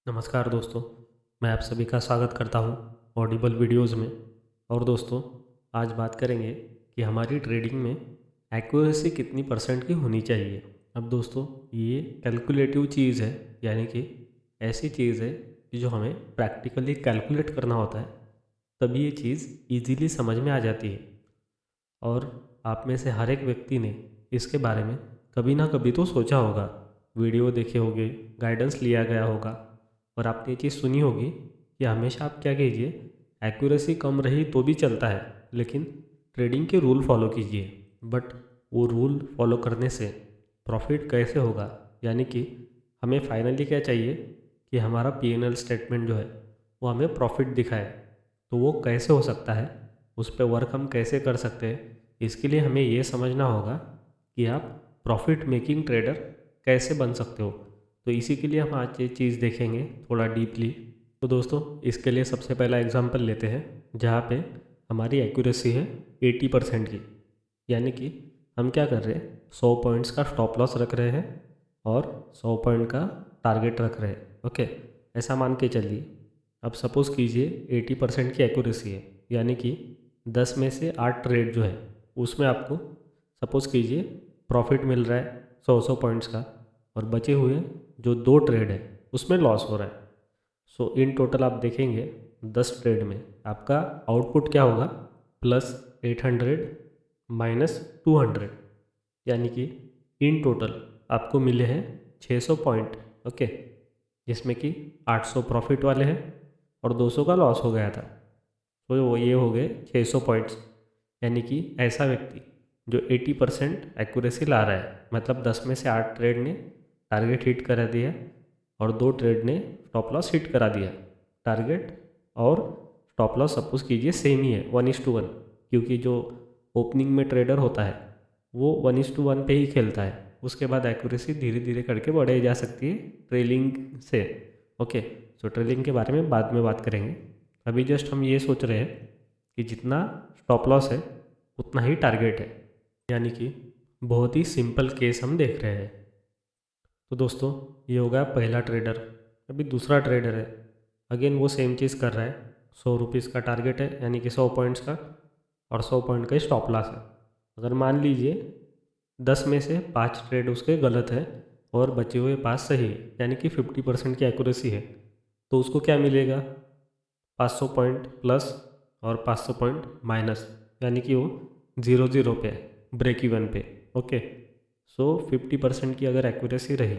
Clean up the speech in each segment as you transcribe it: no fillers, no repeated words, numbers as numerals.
नमस्कार दोस्तों, मैं आप सभी का स्वागत करता हूं ऑडिबल वीडियोस में। और दोस्तों, आज बात करेंगे कि हमारी ट्रेडिंग में एक्यूरेसी कितनी परसेंट की होनी चाहिए। अब दोस्तों, ये कैलकुलेटिव चीज़ है, यानी कि ऐसी चीज़ है कि जो हमें प्रैक्टिकली कैलकुलेट करना होता है, तभी ये चीज़ इजीली समझ में आ जाती है। और आप में से हर एक व्यक्ति ने इसके बारे में कभी ना कभी तो सोचा होगा, वीडियो देखे होंगे, गाइडेंस लिया गया होगा, और आपने ये चीज़ सुनी होगी कि हमेशा आप क्या कीजिए, एक्यूरेसी कम रही तो भी चलता है, लेकिन ट्रेडिंग के रूल फॉलो कीजिए। बट वो रूल फॉलो करने से प्रॉफिट कैसे होगा, यानी कि हमें फाइनली क्या चाहिए कि हमारा पीएनएल स्टेटमेंट जो है वो हमें प्रॉफिट दिखाए। तो वो कैसे हो सकता है, उस पर वर्क हम कैसे कर सकते हैं, इसके लिए हमें ये समझना होगा कि आप प्रॉफिट मेकिंग ट्रेडर कैसे बन सकते हो। तो इसी के लिए हम आज ये चीज़ देखेंगे थोड़ा डीपली। तो दोस्तों, इसके लिए सबसे पहला एग्जांपल लेते हैं जहाँ पे हमारी एक्यूरेसी है 80% की, यानी कि हम क्या कर रहे हैं, 100 पॉइंट्स का स्टॉप लॉस रख रहे हैं और 100 पॉइंट का टारगेट रख रहे हैं। ओके, ऐसा मान के चलिए। अब सपोज़ कीजिए 80% की एक्यूरेसी है, यानी कि 10 में से 8 ट्रेड जो है उसमें आपको सपोज़ कीजिए प्रॉफिट मिल रहा है 100 पॉइंट्स का, और बचे हुए जो 2 ट्रेड है उसमें लॉस हो रहा है। सो इन टोटल आप देखेंगे 10 ट्रेड में आपका आउटपुट क्या होगा, +800 -200, यानी कि इन टोटल आपको मिले हैं 600 पॉइंट। ओके, जिसमें कि 800 प्रॉफिट वाले हैं और 200 का लॉस हो गया था। तो वो ये हो गए 600 पॉइंट्स। यानी कि ऐसा व्यक्ति जो 80% एक्यूरेसी ला रहा है, मतलब 10 में से 8 ट्रेड ने टारगेट हिट करा दिया और 2 ट्रेड ने स्टॉप लॉस हिट करा दिया। टारगेट और स्टॉप लॉस सपोज कीजिए सेम ही है, 1:1, क्योंकि जो ओपनिंग में ट्रेडर होता है वो 1:1 पे ही खेलता है। उसके बाद एक्यूरेसी धीरे धीरे करके बढ़ाई जा सकती है ट्रेलिंग से। ओके, सो ट्रेलिंग के बारे में बाद में बात करेंगे। अभी जस्ट हम ये सोच रहे हैं कि जितना स्टॉप लॉस है उतना ही टारगेट है, यानी कि बहुत ही सिंपल केस हम देख रहे हैं। तो दोस्तों, ये हो गया पहला ट्रेडर। अभी दूसरा ट्रेडर है, अगेन वो सेम चीज़ कर रहा है। 100 रुपीज़ का टारगेट है, यानी कि 100 पॉइंट्स का, और 100 पॉइंट का स्टॉप लॉस है। अगर मान लीजिए 10 में से 5 ट्रेड उसके गलत है और बचे हुए 5 सही है, यानी कि 50% की एक्यूरेसी है, तो उसको क्या मिलेगा, 500 पॉइंट प्लस और 500 पॉइंट माइनस, यानी कि वो 0-0 पे है, ब्रेक इवन पे। ओके, सो 50% की अगर एक्यूरेसी रही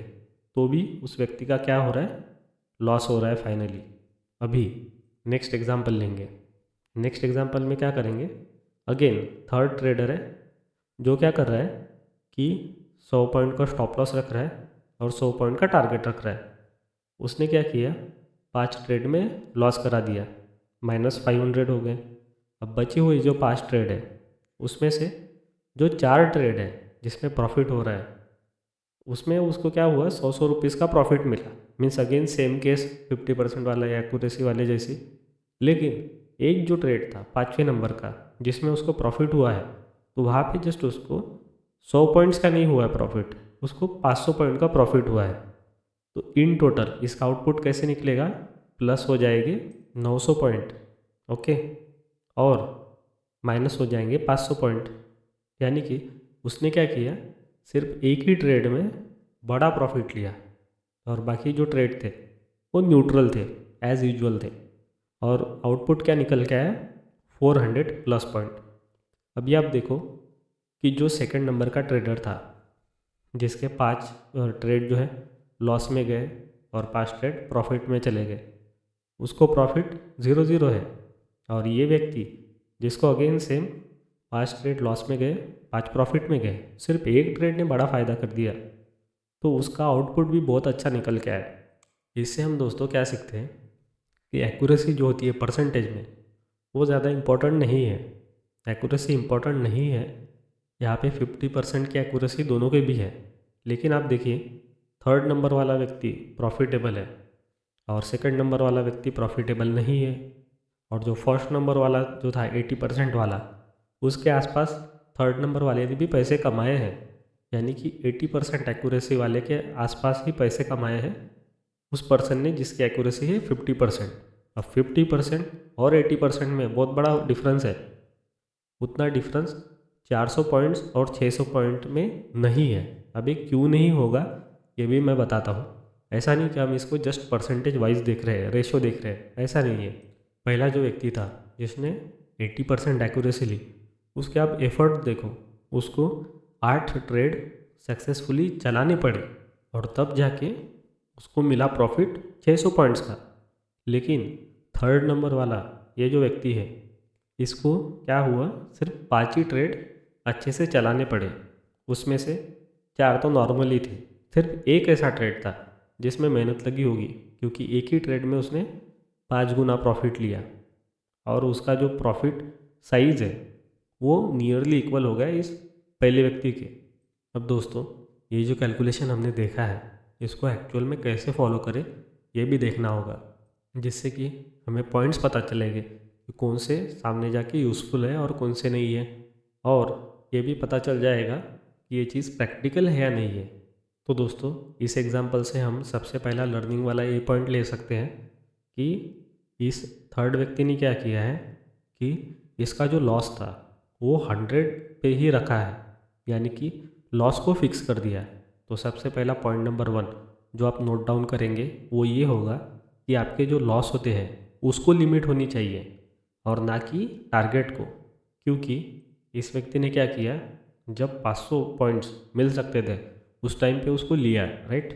तो भी उस व्यक्ति का क्या हो रहा है, लॉस हो रहा है फाइनली। अभी नेक्स्ट एग्जांपल लेंगे। नेक्स्ट एग्जांपल में क्या करेंगे, अगेन थर्ड ट्रेडर है जो क्या कर रहा है कि 100 पॉइंट का स्टॉप लॉस रख रहा है और 100 पॉइंट का टारगेट रख रहा है। उसने क्या किया, 5 ट्रेड में लॉस करा दिया, -500 हो गए। अब बची हुई जो 5 ट्रेड है उसमें से जो 4 ट्रेड है जिसमें प्रॉफिट हो रहा है, उसमें उसको क्या हुआ, 100 रुपीज़ का प्रॉफिट मिला। मीन्स अगेन सेम केस, 50% वाला या एक्यूरेसी वाले जैसी। लेकिन एक जो ट्रेड था 5वें नंबर का जिसमें उसको प्रॉफिट हुआ है, तो वहाँ पे जस्ट उसको 100 पॉइंट्स का नहीं हुआ है प्रॉफिट, उसको 500 पॉइंट का प्रॉफिट हुआ है। तो इन टोटल इसका आउटपुट कैसे निकलेगा, प्लस हो जाएंगे 900 पॉइंट। ओके, और माइनस हो जाएंगे 500 पॉइंट। यानी कि उसने क्या किया, सिर्फ एक ही ट्रेड में बड़ा प्रॉफिट लिया और बाकी जो ट्रेड थे वो न्यूट्रल थे, एज यूजुअल थे। और आउटपुट क्या निकल के आया, 400 प्लस पॉइंट। अभी आप देखो कि जो सेकंड नंबर का ट्रेडर था जिसके 5 ट्रेड जो है लॉस में गए और 5 ट्रेड प्रॉफिट में चले गए, उसको प्रॉफिट 0-0 है। और ये व्यक्ति जिसको अगेन सेम 5 ट्रेड लॉस में गए 5 प्रॉफिट में गए, सिर्फ एक ट्रेड ने बड़ा फ़ायदा कर दिया, तो उसका आउटपुट भी बहुत अच्छा निकल के आया। इससे हम दोस्तों क्या सीखते हैं कि एक्यूरेसी जो होती है परसेंटेज में, वो ज़्यादा इम्पोर्टेंट नहीं है। एक्यूरेसी इम्पोर्टेंट नहीं है, यहाँ पे 50% की एक्यूरेसी दोनों के भी है। लेकिन आप देखिए, थर्ड नंबर वाला व्यक्ति प्रॉफिटेबल है और सेकंड नंबर वाला व्यक्ति प्रॉफिटेबल नहीं है। और जो फर्स्ट नंबर वाला जो था 80% वाला, उसके आसपास थर्ड नंबर वाले ने भी पैसे कमाए हैं, यानी कि 80% एक्यूरेसी वाले के आसपास ही पैसे कमाए हैं उस पर्सन ने जिसकी एक्यूरेसी है 50%। अब 50% और 80% में बहुत बड़ा डिफरेंस है। उतना डिफरेंस 400 पॉइंट्स और 600 पॉइंट में नहीं है। अभी क्यों नहीं होगा ये भी मैं बताता हूँ। ऐसा नहीं कि हम इसको जस्ट परसेंटेज वाइज देख रहे हैं, रेशो देख रहे हैं, ऐसा नहीं है। पहला जो व्यक्ति था जिसने 80% एक्यूरेसी ली, उसके आप एफर्ट देखो, उसको 8 ट्रेड सक्सेसफुली चलाने पड़े और तब जाके उसको मिला प्रॉफिट 600 पॉइंट्स का। लेकिन थर्ड नंबर वाला ये जो व्यक्ति है, इसको क्या हुआ, सिर्फ 5 ही ट्रेड अच्छे से चलाने पड़े। उसमें से 4 तो नॉर्मल ही थे। सिर्फ एक ऐसा ट्रेड था जिसमें मेहनत लगी होगी, क्योंकि एक ही ट्रेड में उसने 5 गुना प्रॉफिट लिया और उसका जो प्रॉफिट साइज़ है वो नियरली इक्वल हो गया इस पहले व्यक्ति के। अब दोस्तों, ये जो कैलकुलेशन हमने देखा है, इसको एक्चुअल में कैसे फॉलो करें ये भी देखना होगा, जिससे कि हमें पॉइंट्स पता चलेंगे कि कौन से सामने जाके यूज़फुल है और कौन से नहीं है। और ये भी पता चल जाएगा कि ये चीज़ प्रैक्टिकल है या नहीं है। तो दोस्तों, इस एग्जांपल से हम सबसे पहला लर्निंग वाला ये पॉइंट ले सकते हैं कि इस थर्ड व्यक्ति ने क्या किया है कि इसका जो लॉस था वो 100 पे ही रखा है, यानी कि लॉस को फिक्स कर दिया है। तो सबसे पहला पॉइंट नंबर 1 जो आप नोट डाउन करेंगे वो ये होगा कि आपके जो लॉस होते हैं उसको लिमिट होनी चाहिए और ना कि टारगेट को। क्योंकि इस व्यक्ति ने क्या किया, जब 500 पॉइंट्स मिल सकते थे उस टाइम पे उसको लिया, राइट,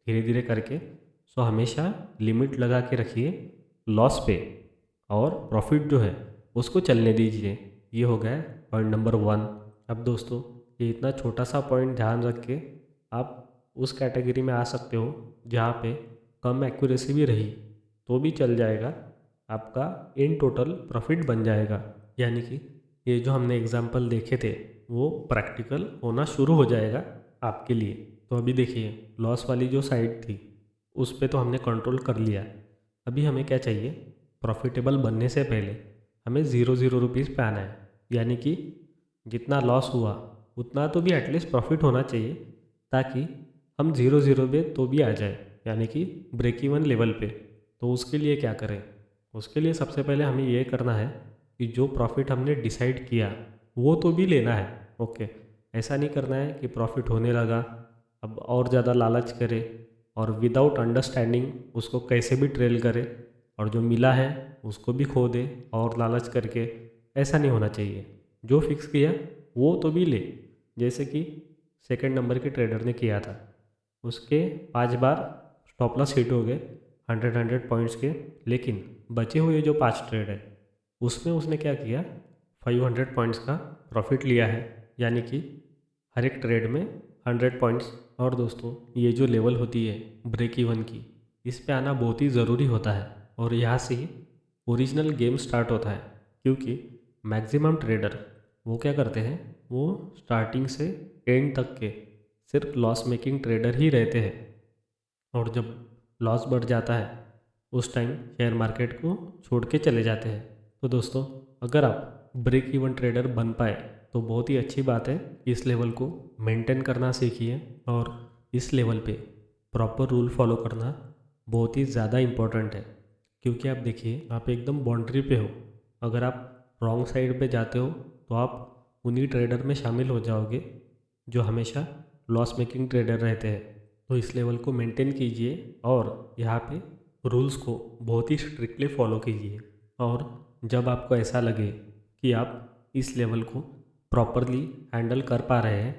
धीरे धीरे करके। सो हमेशा लिमिट लगा के रखिए लॉस पे और प्रॉफिट जो है उसको चलने दीजिए। ये हो गया पॉइंट नंबर 1। अब दोस्तों, ये इतना छोटा सा पॉइंट ध्यान रख के आप उस कैटेगरी में आ सकते हो जहाँ पे कम एक्यूरेसी भी रही तो भी चल जाएगा, आपका इन टोटल प्रॉफिट बन जाएगा। यानी कि ये जो हमने एग्जाम्पल देखे थे वो प्रैक्टिकल होना शुरू हो जाएगा आपके लिए। तो अभी देखिए, लॉस वाली जो साइड थी उस पे तो हमने कंट्रोल कर लिया। अभी हमें क्या चाहिए, प्रॉफिटेबल बनने से पहले हमें 0 रुपीज़ पे आना है। यानी कि जितना लॉस हुआ उतना तो भी एटलीस्ट प्रॉफिट होना चाहिए, ताकि हम 0 पे तो भी आ जाए, यानी कि ब्रेक इवन लेवल पे। तो उसके लिए क्या करें, उसके लिए सबसे पहले हमें ये करना है कि जो प्रॉफिट हमने डिसाइड किया वो तो भी लेना है। ओके, ऐसा नहीं करना है कि प्रॉफिट होने लगा अब और ज़्यादा लालच करे और विदाउट अंडरस्टैंडिंग उसको कैसे भी ट्रेल करे और जो मिला है उसको भी खो दे और लालच करके। ऐसा नहीं होना चाहिए। जो फिक्स किया वो तो भी ले, जैसे कि सेकंड नंबर के ट्रेडर ने किया था। उसके 5 बार स्टॉप लॉस हिट हो गए 100 पॉइंट्स के। लेकिन बचे हुए जो 5 ट्रेड है उसमें उसने क्या किया, 500 पॉइंट्स का प्रॉफिट लिया है, यानी कि हर एक ट्रेड में 100 पॉइंट्स। और दोस्तों, ये जो लेवल होती है ब्रेक इवन की, इस पे आना बहुत ही ज़रूरी होता है और यहाँ से ही ओरिजिनल गेम स्टार्ट होता है। क्योंकि मैक्सिमम ट्रेडर वो क्या करते हैं, वो स्टार्टिंग से एंड तक के सिर्फ लॉस मेकिंग ट्रेडर ही रहते हैं और जब लॉस बढ़ जाता है उस टाइम शेयर मार्केट को छोड़ के चले जाते हैं। तो दोस्तों, अगर आप ब्रेक इवन ट्रेडर बन पाए तो बहुत ही अच्छी बात है। इस लेवल को मेंटेन करना सीखिए और इस लेवल पे प्रॉपर रूल फॉलो करना बहुत ही ज़्यादा इम्पोर्टेंट है। क्योंकि आप देखिए, आप एकदम बाउंड्री पे हो। अगर आप रॉन्ग साइड पे जाते हो तो आप उन्हीं ट्रेडर में शामिल हो जाओगे जो हमेशा लॉस मेकिंग ट्रेडर रहते हैं। तो इस लेवल को मेंटेन कीजिए और यहाँ पे रूल्स को बहुत ही स्ट्रिक्टली फॉलो कीजिए। और जब आपको ऐसा लगे कि आप इस लेवल को प्रॉपरली हैंडल कर पा रहे हैं,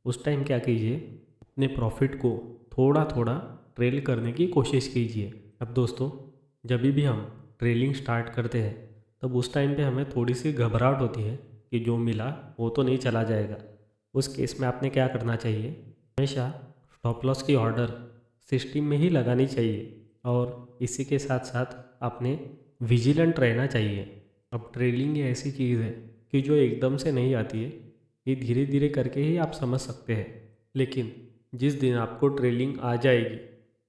उस टाइम क्या कीजिए, अपने प्रॉफिट को थोड़ा थोड़ा ट्रेल करने की कोशिश कीजिए। अब दोस्तों, जब भी हम ट्रेलिंग स्टार्ट करते हैं तब उस टाइम पे हमें थोड़ी सी घबराहट होती है कि जो मिला वो तो नहीं चला जाएगा। उस केस में आपने क्या करना चाहिए, हमेशा स्टॉप लॉस की ऑर्डर सिस्टम में ही लगानी चाहिए और इसी के साथ साथ आपने विजिलेंट रहना चाहिए। अब ट्रेलिंग ये ऐसी चीज़ है कि जो एकदम से नहीं आती है, ये धीरे धीरे करके ही आप समझ सकते हैं। लेकिन जिस दिन आपको ट्रेलिंग आ जाएगी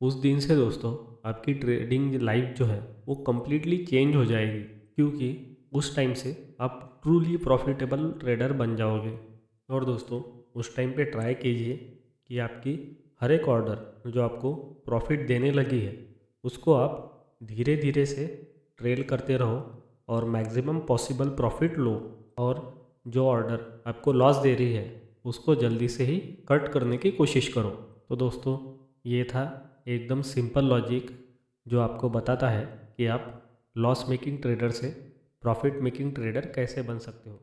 उस दिन से दोस्तों आपकी ट्रेडिंग लाइफ जो है वो कम्प्लीटली चेंज हो जाएगी। क्योंकि उस टाइम से आप ट्रूली प्रॉफिटेबल ट्रेडर बन जाओगे। और दोस्तों, उस टाइम पे ट्राई कीजिए कि आपकी हर एक ऑर्डर जो आपको प्रॉफिट देने लगी है उसको आप धीरे धीरे से ट्रेल करते रहो और मैक्सिमम पॉसिबल प्रॉफिट लो, और जो ऑर्डर आपको लॉस दे रही है उसको जल्दी से ही कट करने की कोशिश करो। तो दोस्तों, ये था एकदम सिंपल लॉजिक जो आपको बताता है कि आप लॉस मेकिंग ट्रेडर से प्रॉफिट मेकिंग ट्रेडर कैसे बन सकते हो।